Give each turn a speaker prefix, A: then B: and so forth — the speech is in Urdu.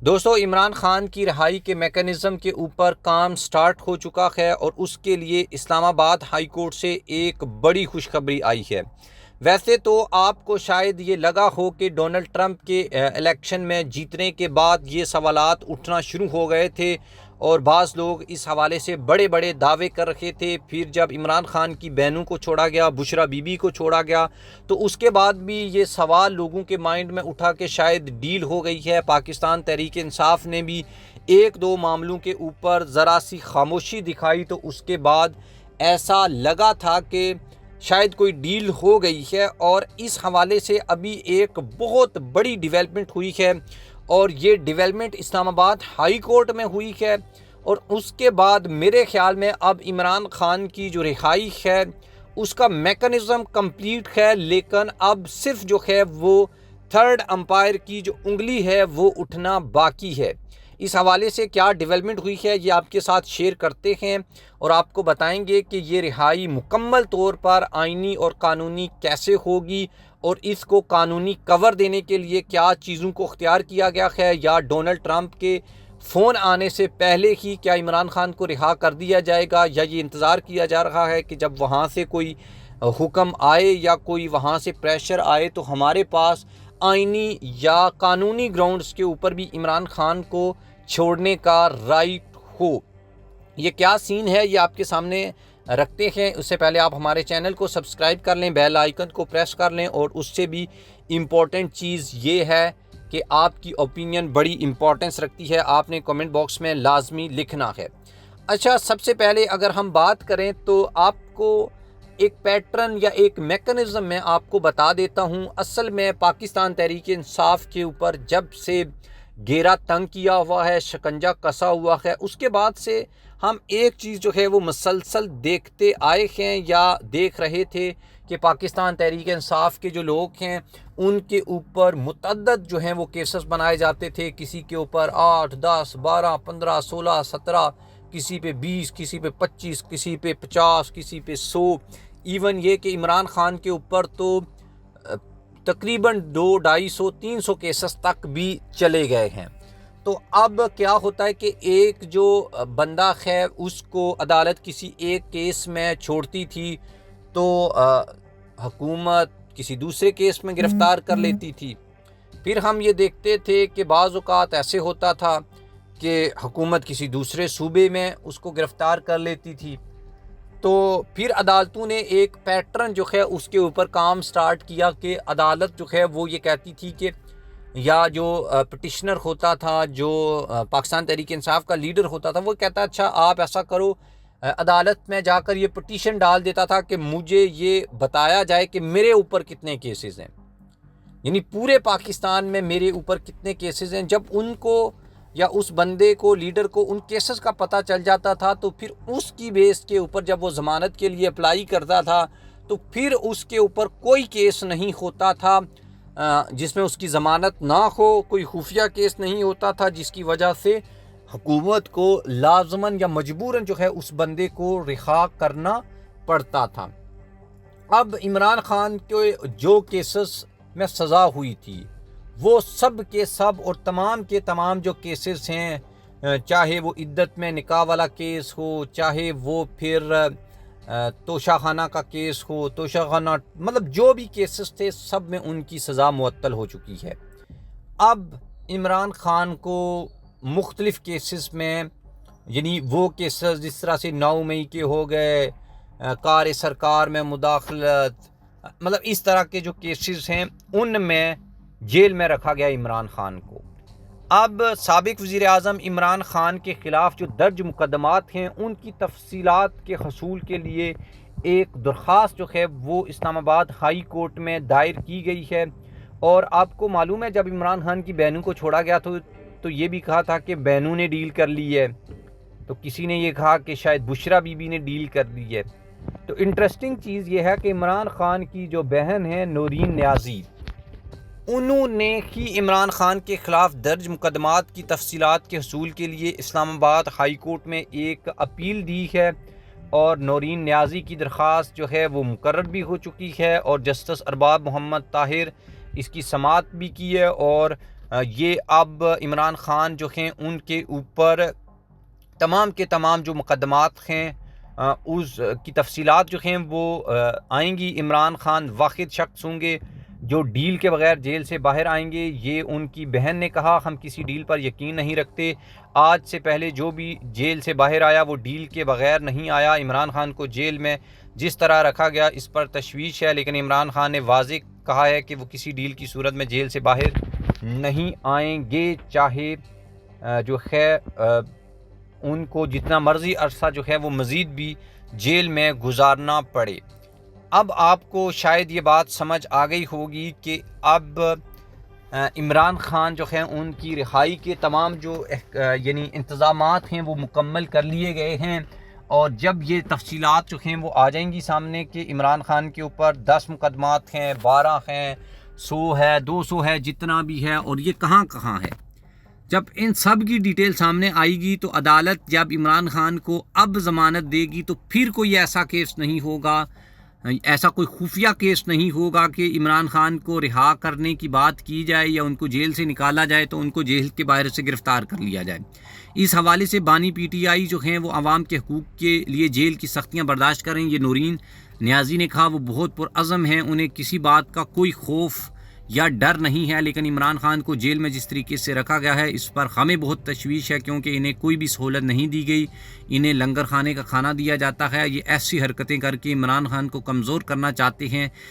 A: دوستو، عمران خان کی رہائی کے میکانزم کے اوپر کام سٹارٹ ہو چکا ہے اور اس کے لیے اسلام آباد ہائی کورٹ سے ایک بڑی خوشخبری آئی ہے۔ ویسے تو آپ کو شاید یہ لگا ہو کہ ڈونلڈ ٹرمپ کے الیکشن میں جیتنے کے بعد یہ سوالات اٹھنا شروع ہو گئے تھے اور بعض لوگ اس حوالے سے بڑے بڑے دعوے کر رہے تھے۔ پھر جب عمران خان کی بہنوں کو چھوڑا گیا، بشرا بی بی کو چھوڑا گیا، تو اس کے بعد بھی یہ سوال لوگوں کے مائنڈ میں اٹھا کہ شاید ڈیل ہو گئی ہے۔ پاکستان تحریک انصاف نے بھی ایک دو معاملوں کے اوپر ذرا سی خاموشی دکھائی، تو اس کے بعد ایسا لگا تھا کہ شاید کوئی ڈیل ہو گئی ہے۔ اور اس حوالے سے ابھی ایک بہت بڑی ڈیولپمنٹ ہوئی ہے، اور یہ ڈیولپمنٹ اسلام آباد ہائی کورٹ میں ہوئی ہے۔ اور اس کے بعد میرے خیال میں اب عمران خان کی جو رہائی ہے اس کا میکانزم کمپلیٹ ہے، لیکن اب صرف جو ہے وہ تھرڈ امپائر کی جو انگلی ہے وہ اٹھنا باقی ہے۔ اس حوالے سے کیا ڈیولپمنٹ ہوئی ہے یہ آپ کے ساتھ شیئر کرتے ہیں اور آپ کو بتائیں گے کہ یہ رہائی مکمل طور پر آئینی اور قانونی کیسے ہوگی، اور اس کو قانونی کور دینے کے لیے کیا چیزوں کو اختیار کیا گیا ہے، یا ڈونلڈ ٹرمپ کے فون آنے سے پہلے ہی کیا عمران خان کو رہا کر دیا جائے گا، یا یہ انتظار کیا جا رہا ہے کہ جب وہاں سے کوئی حکم آئے یا کوئی وہاں سے پریشر آئے تو ہمارے پاس آئینی یا قانونی گراؤنڈز کے اوپر بھی عمران خان کو چھوڑنے کا رائٹ ہو۔ یہ کیا سین ہے یہ آپ کے سامنے رکھتے ہیں۔ اس سے پہلے آپ ہمارے چینل کو سبسکرائب کر لیں، بیل آئیکن کو پریس کر لیں، اور اس سے بھی امپورٹنٹ چیز یہ ہے کہ آپ کی اوپینین بڑی امپورٹنس رکھتی ہے، آپ نے کمنٹ باکس میں لازمی لکھنا ہے۔ اچھا، سب سے پہلے اگر ہم بات کریں تو آپ کو ایک پیٹرن یا ایک میکانزم میں آپ کو بتا دیتا ہوں۔ اصل میں پاکستان تحریک انصاف کے اوپر جب سے گھیرا تنگ کیا ہوا ہے، شکنجہ کسا ہوا ہے، اس کے بعد سے ہم ایک چیز جو ہے وہ مسلسل دیکھتے آئے ہیں یا دیکھ رہے تھے کہ پاکستان تحریک انصاف کے جو لوگ ہیں ان کے اوپر متعدد جو ہیں وہ کیسز بنائے جاتے تھے، کسی کے اوپر 8، 10، 12، 15، 16، 17، کسی پہ 20، کسی پہ 25، کسی پہ 50، کسی پہ 100۔ ایون یہ کہ عمران خان کے اوپر تو تقریباً 200، 250، 300 کیسز تک بھی چلے گئے ہیں۔ تو اب کیا ہوتا ہے کہ ایک جو بندہ ہے اس کو عدالت کسی ایک کیس میں چھوڑتی تھی تو حکومت کسی دوسرے کیس میں گرفتار کر لیتی تھی۔ پھر ہم یہ دیکھتے تھے کہ بعض اوقات ایسے ہوتا تھا کہ حکومت کسی دوسرے صوبے میں اس کو گرفتار کر لیتی تھی۔ تو پھر عدالتوں نے ایک پیٹرن جو ہے اس کے اوپر کام سٹارٹ کیا کہ عدالت جو ہے وہ یہ کہتی تھی کہ یا جو پٹیشنر ہوتا تھا، جو پاکستان تحریک انصاف کا لیڈر ہوتا تھا، وہ کہتا اچھا آپ ایسا کرو، عدالت میں جا کر یہ پٹیشن ڈال دیتا تھا کہ مجھے یہ بتایا جائے کہ میرے اوپر کتنے کیسز ہیں، یعنی پورے پاکستان میں میرے اوپر کتنے کیسز ہیں۔ جب ان کو یا اس بندے کو، لیڈر کو، ان کیسز کا پتہ چل جاتا تھا تو پھر اس کی بیس کے اوپر جب وہ ضمانت کے لیے اپلائی کرتا تھا تو پھر اس کے اوپر کوئی کیس نہیں ہوتا تھا جس میں اس کی ضمانت نہ ہو، کوئی خفیہ کیس نہیں ہوتا تھا جس کی وجہ سے حکومت کو لازماً یا مجبوراً جو ہے اس بندے کو رہا کرنا پڑتا تھا۔ اب عمران خان کے جو کیسز میں سزا ہوئی تھی وہ سب کے سب اور تمام کے تمام جو کیسز ہیں، چاہے وہ عدت میں نکاح والا کیس ہو، چاہے وہ پھر توشہ خانہ کا کیس ہو، توشہ خانہ مطلب جو بھی کیسز تھے سب میں ان کی سزا معطل ہو چکی ہے۔ اب عمران خان کو مختلف کیسز میں، یعنی وہ کیسز جس طرح سے 9 مئی کے ہو گئے، کار سرکار میں مداخلت، مطلب اس طرح کے جو کیسز ہیں ان میں جیل میں رکھا گیا عمران خان کو۔ اب سابق وزیر اعظم عمران خان کے خلاف جو درج مقدمات ہیں ان کی تفصیلات کے حصول کے لیے ایک درخواست جو ہے وہ اسلام آباد ہائی کورٹ میں دائر کی گئی ہے۔ اور آپ کو معلوم ہے جب عمران خان کی بہنوں کو چھوڑا گیا تو یہ بھی کہا تھا کہ بہنوں نے ڈیل کر لی ہے، تو کسی نے یہ کہا کہ شاید بشرا بی بی نے ڈیل کر لی ہے۔ تو انٹرسٹنگ چیز یہ ہے کہ عمران خان کی جو بہن ہے نورین نیازی، انہوں نے ہی عمران خان کے خلاف درج مقدمات کی تفصیلات کے حصول کے لیے اسلام آباد ہائی کورٹ میں ایک اپیل دی ہے، اور نورین نیازی کی درخواست جو ہے وہ مقرر بھی ہو چکی ہے، اور جسٹس ارباب محمد طاہر اس کی سماعت بھی کی ہے، اور یہ اب عمران خان جو ہیں ان کے اوپر تمام کے تمام جو مقدمات ہیں اس کی تفصیلات جو ہیں وہ آئیں گی۔ عمران خان واحد شخص ہوں گے جو ڈیل کے بغیر جیل سے باہر آئیں گے۔ یہ ان کی بہن نے کہا ہم کسی ڈیل پر یقین نہیں رکھتے، آج سے پہلے جو بھی جیل سے باہر آیا وہ ڈیل کے بغیر نہیں آیا۔ عمران خان کو جیل میں جس طرح رکھا گیا اس پر تشویش ہے، لیکن عمران خان نے واضح کہا ہے کہ وہ کسی ڈیل کی صورت میں جیل سے باہر نہیں آئیں گے، چاہے جو ہے ان کو جتنا مرضی عرصہ جو ہے وہ مزید بھی جیل میں گزارنا پڑے۔ اب آپ کو شاید یہ بات سمجھ آ گئی ہوگی کہ اب عمران خان جو ہیں ان کی رہائی کے تمام جو یعنی انتظامات ہیں وہ مکمل کر لیے گئے ہیں، اور جب یہ تفصیلات جو ہیں وہ آ جائیں گی سامنے کہ عمران خان کے اوپر 10 مقدمات ہیں، 12 ہیں، 100 ہے، 200 ہے، جتنا بھی ہے، اور یہ کہاں کہاں ہے، جب ان سب کی ڈیٹیل سامنے آئے گی تو عدالت جب عمران خان کو اب ضمانت دے گی تو پھر کوئی ایسا کیس نہیں ہوگا، ایسا کوئی خفیہ کیس نہیں ہوگا کہ عمران خان کو رہا کرنے کی بات کی جائے یا ان کو جیل سے نکالا جائے تو ان کو جیل کے باہر سے گرفتار کر لیا جائے۔ اس حوالے سے بانی پی ٹی آئی جو ہیں وہ عوام کے حقوق کے لیے جیل کی سختیاں برداشت کریں۔ یہ نورین نیازی نے کہا وہ بہت پرعزم ہیں، انہیں کسی بات کا کوئی خوف یا ڈر نہیں ہے، لیکن عمران خان کو جیل میں جس طریقے سے رکھا گیا ہے اس پر ہمیں بہت تشویش ہے، کیونکہ انہیں کوئی بھی سہولت نہیں دی گئی، انہیں لنگر خانے کا کھانا دیا جاتا ہے۔ یہ ایسی حرکتیں کر کے عمران خان کو کمزور کرنا چاہتے ہیں